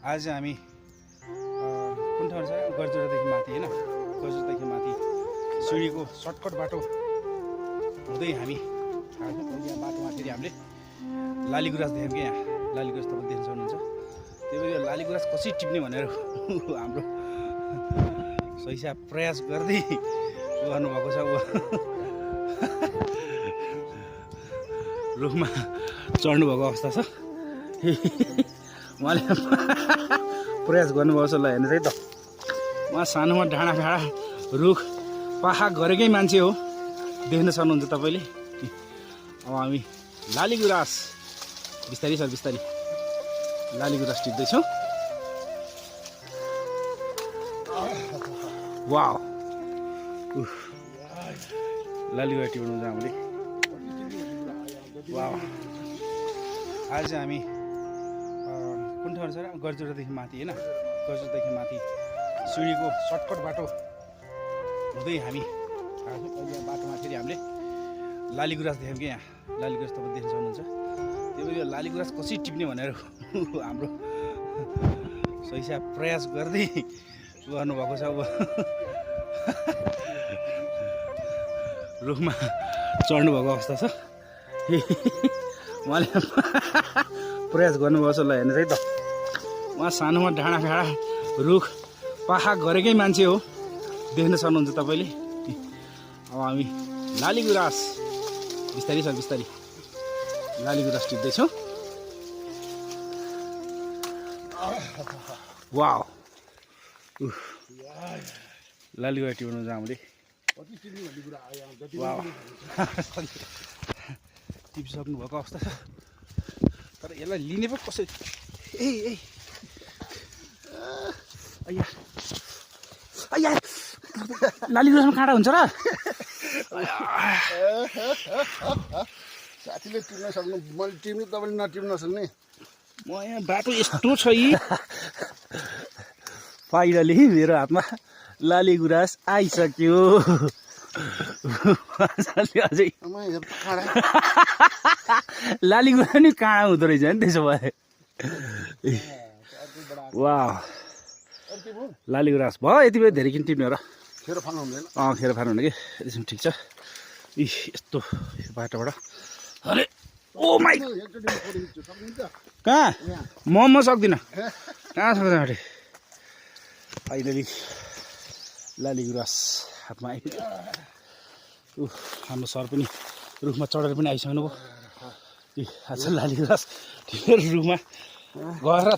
आज हामी कुन ठाउँ छ गजरादेखि माथि हैन गजरादेखि माथि सिडीको सर्टकट बाटो हुँदै हामी यहाँ बाटोमा फेरि हामीले लालीगुराँस देख्यौँ कि यहाँ लालीगुराँस तपाईँ देख्न सक्नुहुन्छ। त्यही भएर यो लालीगुराँस कसरी टिप्ने भनेर हाम्रो सहीसा प्रयास गर्दै गर्नुभएको छ। रुखमा चढ्नुभएको अवस्था छ। उहाँले प्रयास गर्नुभएको छ। ल हेर्नुहोस् है त, उहाँ सानोमा डाँडा डाँडा रुख पाखा गरेकै मान्छे हो, देख्न सक्नुहुन्छ तपाईँले। अब हामी लालीगुराँस बिस्तारै सर बिस्तारै लालीगुराँस टिप्दैछौँ। वाउ, लालीगुराँस टिप्नु हुन्छ हामीले। वाउ, आज हामी कुन ठाउँ छ गजरादेखि माथि हैन गजरादेखि माथि सिडीको सर्टकट बाटो हुँदै हामी यहाँ बाटोमा फेरि हामीले लालीगुराँस देख्यौँ कि यहाँ लालीगुराँस तपाईँ देख्न सक्नुहुन्छ। त्यही भएर यो लालीगुराँस कसरी टिप्ने भनेर हाम्रो सहीसा प्रयास गर्दै गर्नुभएको छ। रुखमा चढ्नुभएको अवस्था छ। उहाँले प्रयास गर्नुभएको छ। ल हेर्नुहोस् है त, उहाँ सानोमा डाँडा डाँडा रुख पाखा गरेकै मान्छे हो, देख्न सक्नुहुन्छ तपाईँले। अब हामी लालीगुराँस बिस्तारै सर बिस्तारै लालीगुराँस टिप्दैछौँ। वाउ, लालीगुराँस टिप्नु हुन्छ हामीले। टिपिसक्नु भएको अवस्था छ, तर यसलाई लिने पो कसरी। ए अಯ್या अಯ್या, लालीगुराँसमा काँडा हुन्छ र? साथीले टिप्न सक्नु, मैले टिप्नु तपाईँले नटिप्न सक्ने। म यहाँ बाटो यस्तो छ यी फाइनली मेरो हातमा लालीगुराँस आइसक्यो। अझै लालीगुराँस नि काँडा हुँदो रहेछ नि त्यसो भए। वाह, लालीगुराँस भयो। यति बेला धेरै किन टिप्ने हो र? खेर फाल्नु हुँदैन। खेर फाल्नु हुने कि त्यसमा ठिक छ। यस्तो बाटोबाट अरे ओ माइ, कहाँ म सक्दिनँ, कहाँ सक्दैन अरे। फाइनली लालीगुराँस हातमा आइपुग्यो। हाम्रो सर पनि रुखमा चढेर पनि आइसक्नु भयो। आज लालीगुराँस रुखमा गएर